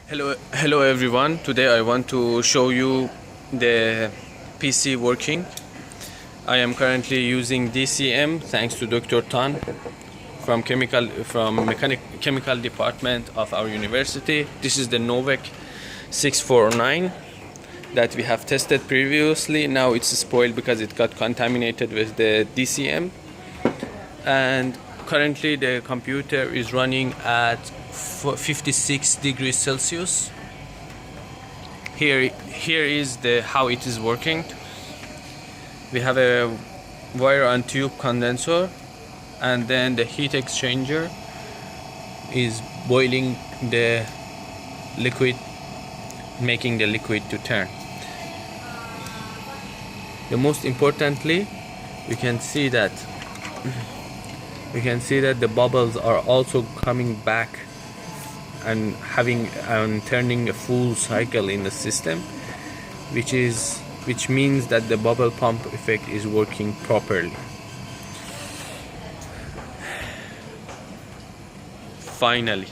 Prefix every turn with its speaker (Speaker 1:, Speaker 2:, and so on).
Speaker 1: Hello everyone. Today I want to show you the PC working. I am currently using DCM thanks to Dr. Tan from chemical department of our university. This is the Novec 649 that we have tested previously. Now it's spoiled because it got contaminated with the DCM, and currently the computer is running at 56 degrees Celsius. Here is how it is working. We have a wire and tube condenser, and then the heat exchanger is boiling the liquid, making the liquid to turn. The most importantly, we can see that the bubbles are also coming back and turning a full cycle in the system, which means that the bubble pump effect is working properly. Finally.